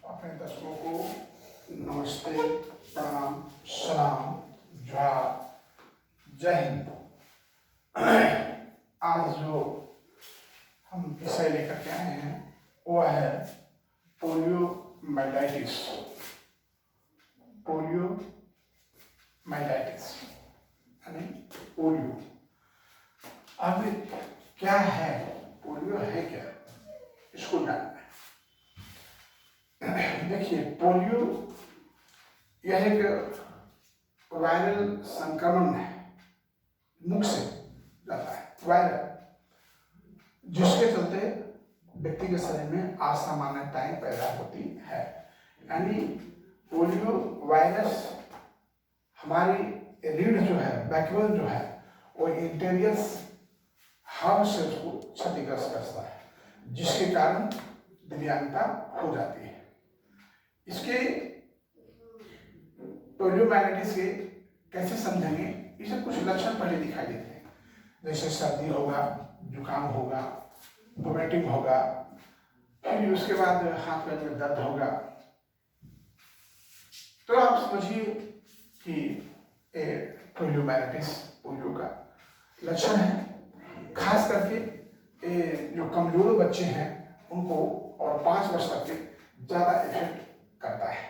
अपने दर्शकों को नमस्ते, प्रणाम, सलाम, जोहार, जय हिंद। आज जो हम विषय लेकर के आए हैं वो है पोलियोमाइलाइटिस। पोलियोमाइलाइटिस यानी पोलियो। अब क्या है पोलियो, है क्या, इसको जानना है। देखिए, पोलियो यह एक वायरल संक्रमण है, मुख से जाता है वायरल, जिसके चलते व्यक्ति के शरीर में असामान्यताएं पैदा होती है। यानी पोलियो वायरस हमारी रीढ़ जो है, बैकबोन जो है, वो इंटीरियर हार्ट सेल्स को क्षतिग्रस्त करता है, जिसके कारण दिव्यांगता हो जाती है। इसके पोलियोमाइलाइटिस के कैसे समझेंगे, इसे कुछ लक्षण पहले दिखाई देते हैं, जैसे सर्दी होगा, जुकाम होगा, वोमिटिंग होगा, फिर उसके बाद हाथ पैर में दर्द होगा। तो आप समझिए कि पोलियोमाइलाइटिस पोलियो का लक्षण है। खास करके जो कमजोर बच्चे हैं उनको और 5 वर्ष तक के ज्यादा इफेक्ट करता है।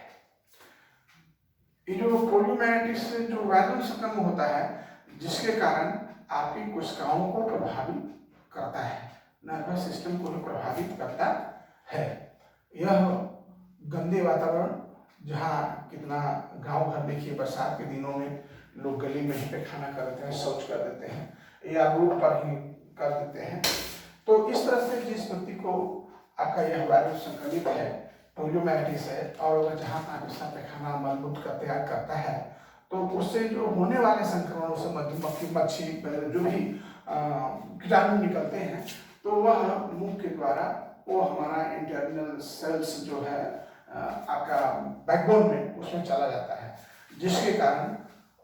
ये जो पोलियोमाइलाइटिस जो वायरल संक्रमण होता है, जिसके कारण आपकी कोशिकाओं को प्रभावित करता है, नर्वस सिस्टम को भी प्रभावित करता है। यह गंदे वातावरण, जहाँ कितना गांव घर देखिए, बरसात के दिनों में लोग गली में ही पैखाना कर देते हैं, शौच कर देते हैं या रोड पर ही कर देते हैं। तो इस तरह से जिस व्यक्ति को आपका यह वायरस संक्रमित है, पोलियोमाइलाइटिस है, और जहाँ तहाँ पेशाब पैखाना मलमूत्र का त्याग करता है, तो उससे जो होने वाले संक्रमणों से मधुमक्खी, मच्छी, जो भी कीटाणु निकलते हैं, तो वह मुंह के द्वारा वो हमारा इंटरनल सेल्स जो है आपका बैकबोन में, उसमें चला जाता है, जिसके कारण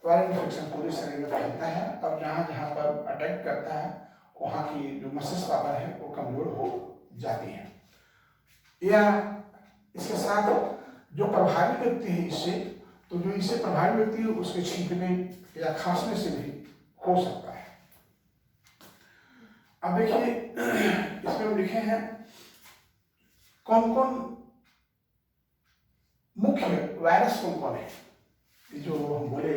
वायरल इन्फेक्शन पूरे शरीर में फैलता है और जहाँ जहाँ पर अटैक करता है वहाँ की जो मस्तिष्क पावर है वो कमजोर हो जाती है। या इसके साथ जो प्रभावी व्यक्ति है इससे, तो जो इससे प्रभावी व्यक्ति है उसके छींकने या खांसने से भी हो सकता है। अब देखिए, इसमें हम लिखे हैं कौन कौन मुख्य वायरस कौन कौन है। जो हम बोले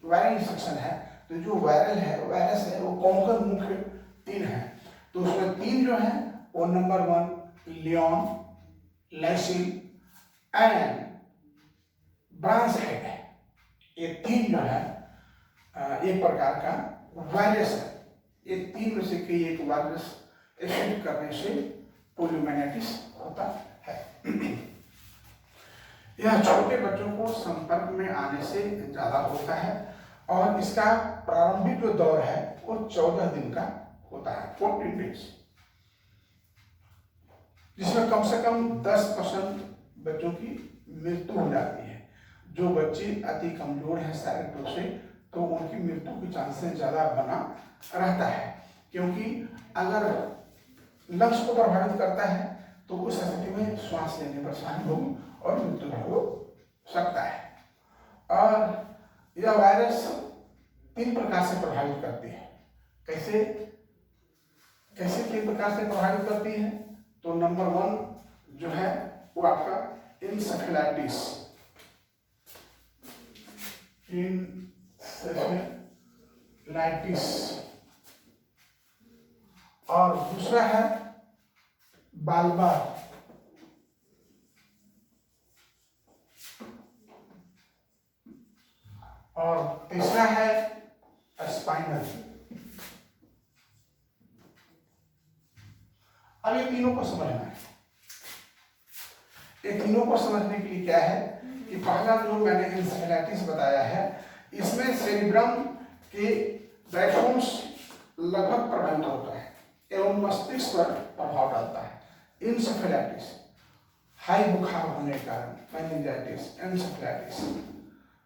वायरल इन्फेक्शन है, तो जो वायरल है, वायरस है, वो कौन कौन मुख्य 3 है। तो उसमें 3 जो है वो नंबर 1 लियॉन, लैसिल एंड ब्रांच हेड है। ये 3 जो है एक प्रकार का वायरस है। ये 3 में से कोई एक वायरस इफेक्ट करने से पोलियोमाइलाइटिस होता है। यह छोटे बच्चों को संपर्क में आने से ज्यादा होता है और इसका प्रारंभिक जो दौर है वो 14 दिन का होता है, 14 डेज, जिसमें कम से कम 10% बच्चों की मृत्यु हो जाती है। जो बच्चे अति कमजोर हैं शारीरिक रूप से, तो उनकी मृत्यु की चांसेस ज्यादा बना रहता है, क्योंकि अगर लंग्स को प्रभावित करता है तो उस स्थिति में श्वास लेने में परेशानी होगी और मृत्यु भी हो सकता है। और यह वायरस 3 प्रकार से प्रभावित करती है। कैसे 3 प्रकार से प्रभावित करती है? तो नंबर 1 जो है वो आपका इंसेफेलाइटिस, और दूसरा है बालबार, और तीसरा है स्पाइनल। अब ये तीनों को समझना है। ये तीनों को समझने के लिए क्या है कि पहला जो मैंने इंसेफेलाइटिस बताया है, इसमें सेरिब्रम के डायफ्राम्स लगभग प्रभावित होता है एवं मस्तिष्क पर प्रभाव डालता है। इंसेफेलाइटिस हाई बुखार होने के कारण, मेनिंजाइटिस, इंसेफेलाइटिस,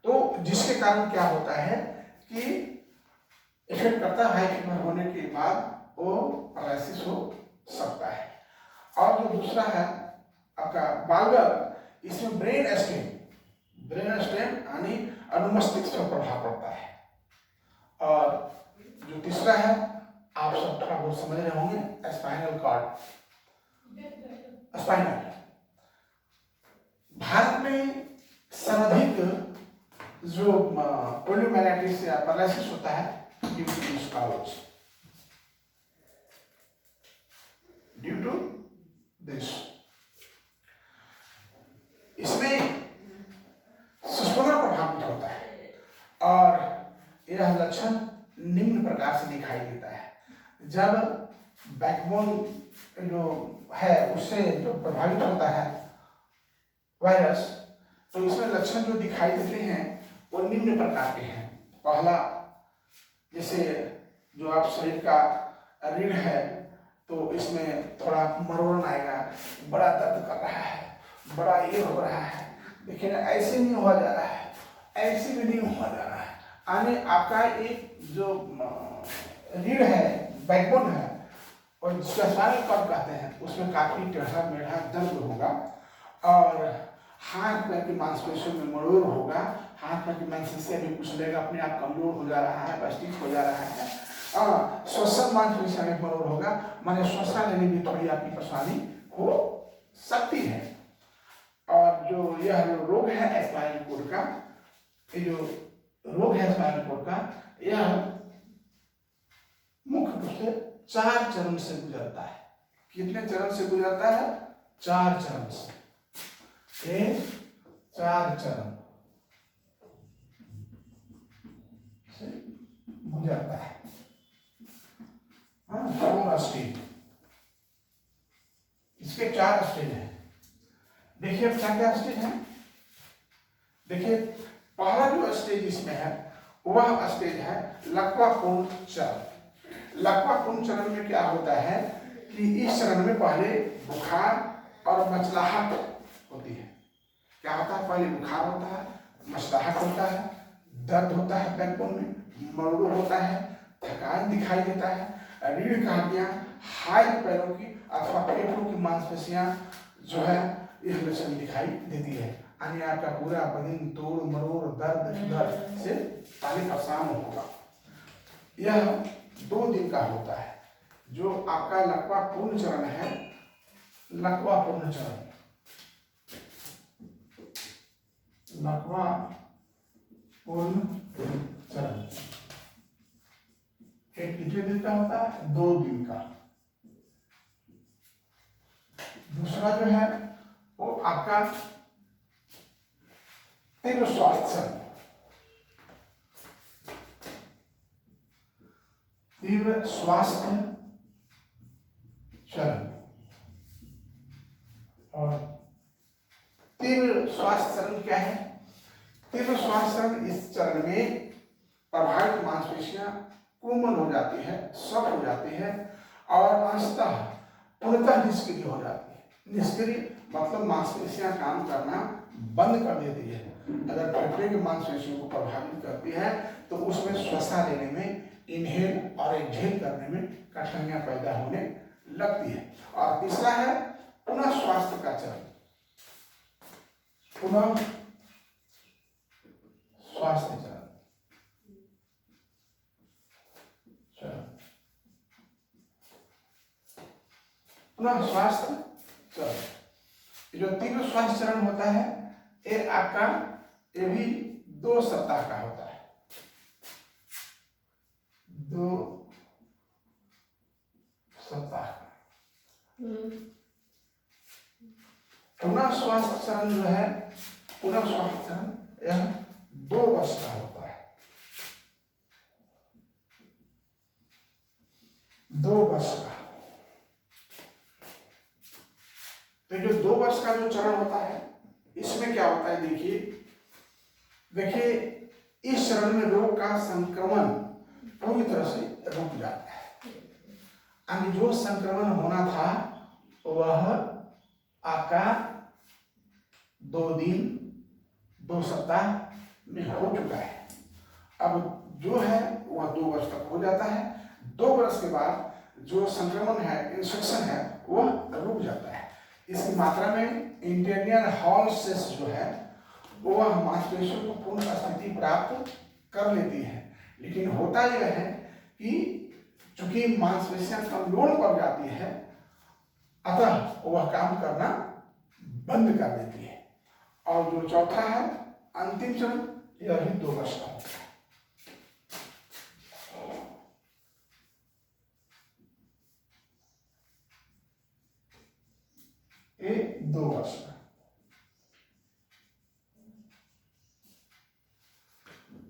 तो जिसके कारण क्या होता है कि इफेक्ट करता है, हाई फीवर होने के बाद वो पैरालिसिस हो सकता है। और जो दूसरा है आपका बालगल, इसमें ब्रेन स्टेम यानी अनुमस्तिष्क पर प्रभाव पड़ता है। और जो तीसरा है, आप सब थोड़ा बहुत समझ रहे होंगे, स्पाइनल कॉर्ड। स्पाइनल, भारत में सर्वाधिक जो पोलियोमाइलाइटिस या पैरालिसिस होता है ड्यू टू दिस। इसमें सुस्पंदन प्रभावित होता है और यह लक्षण निम्न प्रकार से दिखाई देता है। जब बैकबोन जो है उससे जो प्रभावित होता है वायरस, तो इसमें लक्षण जो दिखाई देते हैं वो निम्न प्रकार के हैं। पहला, जैसे जो आप शरीर का रीढ़ है तो इसमें थोड़ा मरोड़न आएगा, बड़ा दर्द कर रहा है, बड़ा ये हो रहा है, लेकिन ऐसे नहीं हो जा रहा है, ऐसे भी नहीं हो जा रहा है, यानी आपका एक जो रीढ़ है, बैकबोन है, और जिसका स्पाइनल कॉर्ड कहते हैं, उसमें काफी टेढ़ा मेढ़ा दर्द होगा और हाथ पैर की मांसपेशियों में मरोड़ होगा। हाथ पैर की मांसपेशियां भी कुछ लेगा, अपने आप कमजोर हो जा रहा है, बस्टिक हो जा रहा है। श्वसन मांसपेशियों में मरोड़ होगा, माने श्वसन लेने में थोड़ी आपकी परेशानी हो सकती है। और जो यह रोग है स्पाइनल कॉर्ड का, ये जो रोग है स्पाइनल कॉर्ड का, यह मुख्य रूप से 4 चरण से गुजरता है। कितने चरण से गुजरता है? 4 चरण से। 4 चरण से गुजरता है। हाँ, स्टेज, इसके 4 स्टेज हैं। देखिए क्या क्या स्टेज है। देखिए पहला जो स्टेज इसमें है वह स्टेज है लकवापूर्ण चरण। लकवापूर्ण चरण में क्या होता है कि इस चरण में पहले बुखार और मचलाहट होती है। क्या होता है? पहले बुखार होता है, मचलाहट होता है, दर्द होता है बैकबोन में, मरोड़ होता है, थकान दिखाई देता है, रीढ़ की हड्डियां, हाथ पैरों की अथवा फेफड़ों की मांसपेशियां जो है इस लक्षण दिखाई देती है। यानी आपका पूरा बदन तोड़ मरोड़ दर्द से पहले परेशान होगा। यह 2 दिन का होता है। जो आपका लकवापूर्ण चरण है, लकवापूर्ण चरण, लकवापूर्ण चरण एक कितने दिन का होता है? 2 दिन का। दूसरा जो है वो आपका तीव्र स्वास्थ्य चरण, तीव्र स्वास्थ्य चरण। और तीव्र स्वास्थ्य चरण क्या है? तीव्र स्वास्थ्य चरण, इस चरण में प्रभावित मांसपेशियां कोमल हो जाती है, सख्त हो जाती है और अंशतः पूर्णतः निष्क्रिय हो जाती है। निष्क्रिय मतलब मांसपेशियां काम करना बंद कर देती है। अगर फेफड़े की मांसपेशियों को प्रभावित करती है तो उसमें श्वास लेने में, इनहेल और एक्सहेल करने में कठिनाइयां पैदा होने लगती है। और तीसरा है पुनः स्वास्थ्य का चरण, पुनः स्वास्थ्य चरण। पुनः स्वास्थ्य चरण, जो तीव्र स्वास्थ्य चरण होता है ये आपका, ये भी 2 सप्ताह का होता है। 2 सप्ताह का। पुनः स्वास्थ्य चरण जो है, पुनः स्वास्थ्य चरण यह 2 वर्ष का होता है। 2 वर्ष का। तो जो 2 वर्ष का जो चरण होता है इसमें क्या होता है? देखिए इस चरण में रोग का संक्रमण पूरी तरह से रुक जाता है। यानी जो संक्रमण होना था वह आपका 2 दिन 2 सप्ताह में हो चुका है। अब जो है वह 2 वर्ष तक हो जाता है। 2 वर्ष के बाद जो संक्रमण है, इन्फेक्शन है, वह रुक जाता है। इसकी मात्रा में इंटेरियर हॉल सेस जो है वह मांसपेशियों को पूर्ण स्थिति प्राप्त कर लेती है, लेकिन होता यह है कि चूंकि मांसपेशियां कमजोर पड़ जाती है अतः वह काम करना बंद कर देती है। और जो चौथा है अंतिम चरण, यह भी 2 वर्ष का होता है। ये 2 वर्ष का।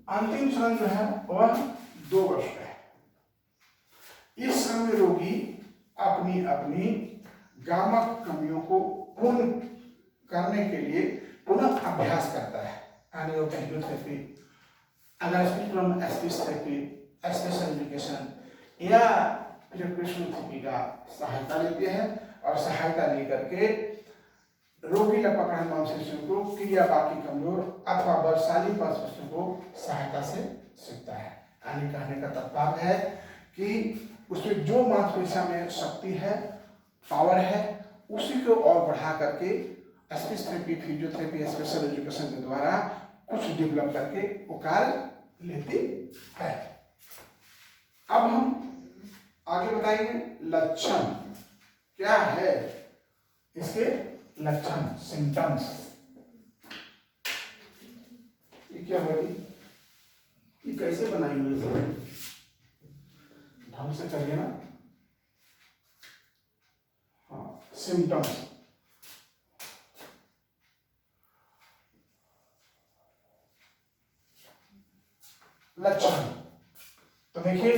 अंतिम चरण जो है वह 2 वर्ष का है। इस समय रोगी अपनी अपनी गामक कमियों को पूर्ण करने के लिए पुनः अभ्यास करता है। एनियोथेरेपी, अगर स्पीच थेरेपी, स्पेशल एजुकेशन या थेरेपी का सहायता लेती है और सहायता लेकर के रोगी लपकड़न मांसपेशियों को क्रिया बाकी कमजोर अथवा बलशाली मांसपेशियों को सहायता से सीखता है। यानी कहने का तात्पर्य है कि उसमें जो मांसपेशियों में शक्ति है, पावर है, उसी को और बढ़ा करके speech therapy, physiotherapy, special education के द्वारा कुछ डेवलप करके वो कार्य लेती है। अब हम आगे बताएंगे लक्षण क्या है, इसके लक्षण, सिम्टम्स। ये क्या होगी, ये कैसे बनाई हुई है, ढंग से करिए ना। हाँ, सिम्टम्स। लक्षण तो देखिए,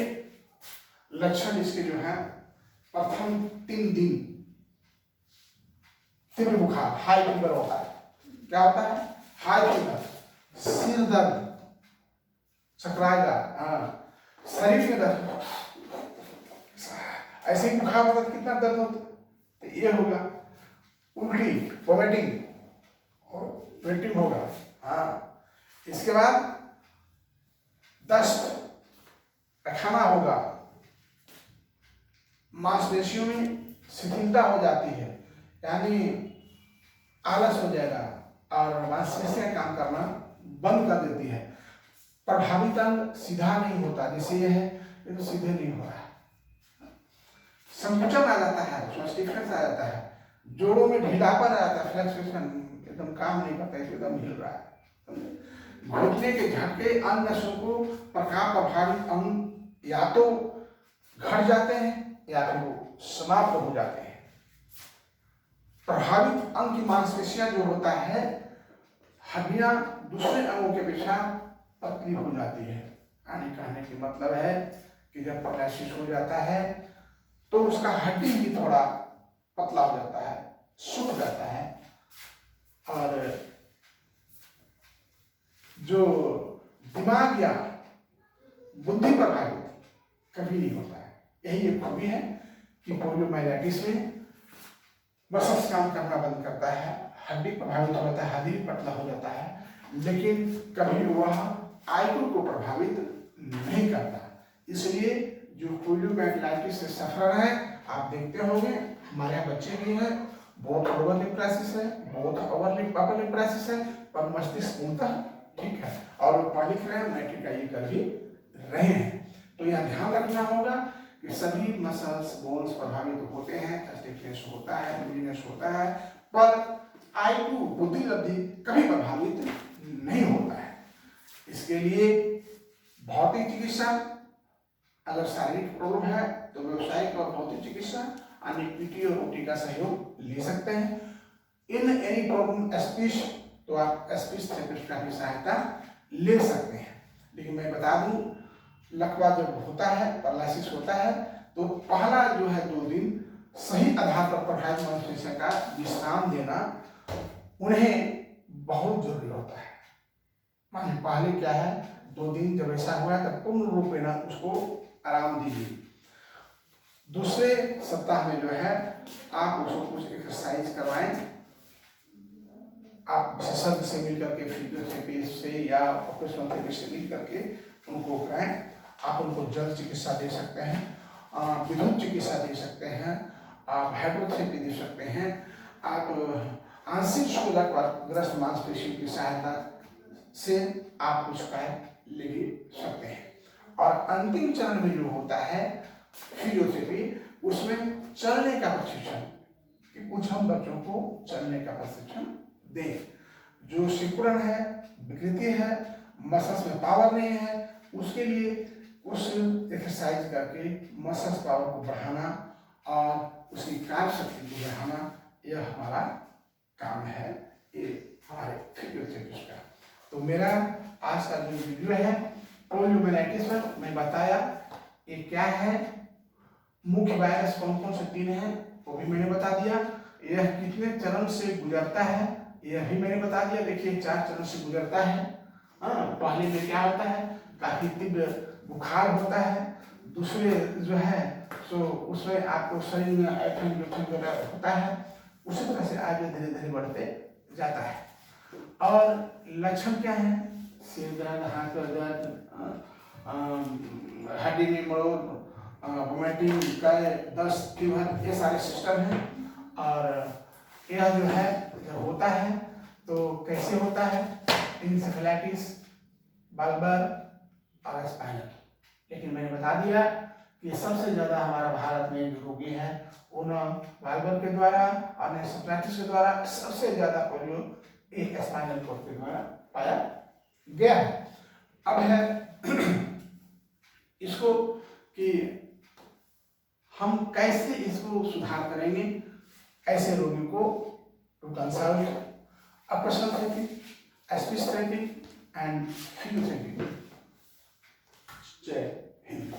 लक्षण इसके जो है प्रथम 3 दिन तीव्र बुखार, हाई फीवर होता है। क्या होता है? हाई फीवर, सिर दर्द, चकराएगा, शरीर में दर्द, ऐसे ही बुखार होता है, कितना दर्द होता है, तो ये होगा। उल्टी, वोमिटिंग और पेटिंग होगा। हाँ, इसके बाद दस्त, पैखाना होगा, मांसपेशियों में शिथिलता हो जाती है, यानी आलस हो जाएगा और मांसपेशियां काम करना बंद कर देती है। प्रभावित अंग सीधा नहीं होता, जैसे ये है, ये तो सीधे नहीं हो रहा है, संकुचन आ जाता है, उसमें स्टिफनेस आ जाता है, जोड़ों में ढीलापन आ जाता है, फ्लेक्सेशन एकदम काम नहीं करता, एकदम हिल रहा है। घुटने के झटके अंग नसों को प्रभावित अंग या तो घट जाते हैं या फिर वो समाप्त हो जाते हैं। प्रभावित अंग की मांसपेशियां जो होता है, हड्डियां दूसरे अंगों के अपेक्षा पतली हो जाती है। यानी कहने की मतलब है कि जब पैरालिसिस हो जाता है तो उसका हड्डी भी थोड़ा पतला हो जाता है, सूख जाता है, और जो दिमाग या बुद्धि प्रभावित कभी नहीं होता है। यही एक खूबी है कि पोलियोमाइलाइटिस में मसल्स काम करना बंद करता है, हड्डी प्रभावित हो जाता है, हड्डी पतला हो जाता है, लेकिन कभी वह आईक्यू को प्रभावित नहीं करता। इसलिए जो पोलियोमाइलाइटिस से सफर है, आप देखते होंगे हमारे यहाँ बच्चे भी हैं, बहुत लोअर लिम्ब क्राइसिस है, बहुत अपर लिम्ब क्राइसिस है, पर मस्तिष्क पूर्णतः ठीक है और वो पढ़ लिख रहे हैं, मैट्रिक का ये कर भी रहे हैं। तो यह ध्यान रखना होगा कि सभी मसल्स बोन्स प्रभावित होते हैं, स्टिफनेस होता है, लूजीनेस होता है, पर आईक्यू बुद्धि लब्धि कभी प्रभावित नहीं होता है। इसके लिए भौतिक चिकित्सा, अगर शारीरिक प्रॉब्लम है तो व्यवसायिक और भौतिक चिकित्सा अन्य पीटी और ओटी का सहयोग ले सकते हैं। इन एनी प्रॉब्लम स्पीच तो आप स्पीच थेरेपिस्ट का भी सहायता ले सकते हैं। लेकिन मैं बता दूं, लकवा जब होता है, पैरालिसिस होता है, तो पहला जो है 2 दिन सही आधार पर प्रभावित मांसपेशियों का विश्राम देना उन्हें बहुत जरूरी होता है। माने पहले क्या है, 2 दिन जब ऐसा हुआ है तब पूर्ण रूप में उसको आराम दीजिए। दूसरे सप्ताह में जो है आप उसको कुछ एक्सरसाइज करवाएं, आप विशेषज्ञ से मिल करके, फिजियोथेरेपी से या ऑक्यूपेशनल थेरेपी से मिल करके उनको कराएं। आप उनको जल चिकित्सा दे सकते हैं, विद्युत चिकित्सा दे सकते हैं, आप हाइड्रोथेरेपी दे सकते हैं, आप आंशिक शोधग्रस्त मांसपेशियों की सहायता से आप कुछ उपाय ले भी सकते हैं। और अंतिम चरण में जो होता है फिजियोथेरेपी, उसमें चलने का प्रशिक्षण, कि कुछ हम बच्चों को चलने का प्रशिक्षण दें। जो सिकुड़न है, विकृति है, मसल्स में पावर नहीं है, उसके लिए उस एक्सरसाइज करके मसल्स पावर को बढ़ाना और उसकी कार्य शक्ति को बढ़ाना, यह हमारा काम है, ये हमारे फिजियोथेरेपिस्ट का। तो मेरा आज का जो वीडियो है पोलियोमाइलाइटिस पर मैं बताया ये क्या है, मुख्य वायरस कौन कौन से 3 हैं वो भी मैंने बता दिया, यह कितने चरण से गुजरता है यह भी मैंने बता दिया। देखिए 4 चरण से गुजरता है। पहले में क्या होता है, काफी तीव्र बुखार होता है। दूसरे जो है तो उसमें आपको शरीर में होता है, उसी तरह से आगे धीरे धीरे बढ़ते जाता है। और लक्षण क्या है, सिर दर्द, हाथ का दर्द, हड्डी में मरोड़, वोमिटिंग, दस्त, फीवर, ये सारे सिस्टम हैं। और यह जो है जब होता है तो कैसे होता है, इंसेफेलाइटिस, बल्बर और स्पाइनल। लेकिन मैंने बता दिया कि सबसे ज़्यादा हमारा भारत में जो रोगी है उन बल्बर के द्वारा और इंसेफेलाइटिस के द्वारा सबसे ज़्यादा पोलियो एक स्पाइनल कोर्ड के द्वारा पाया गया है। अब है इसको कि हम कैसे इसको सुधार करेंगे, ऐसे रोगी को to consult a personal therapy, speech therapy and physiotherapy. जय हिंद।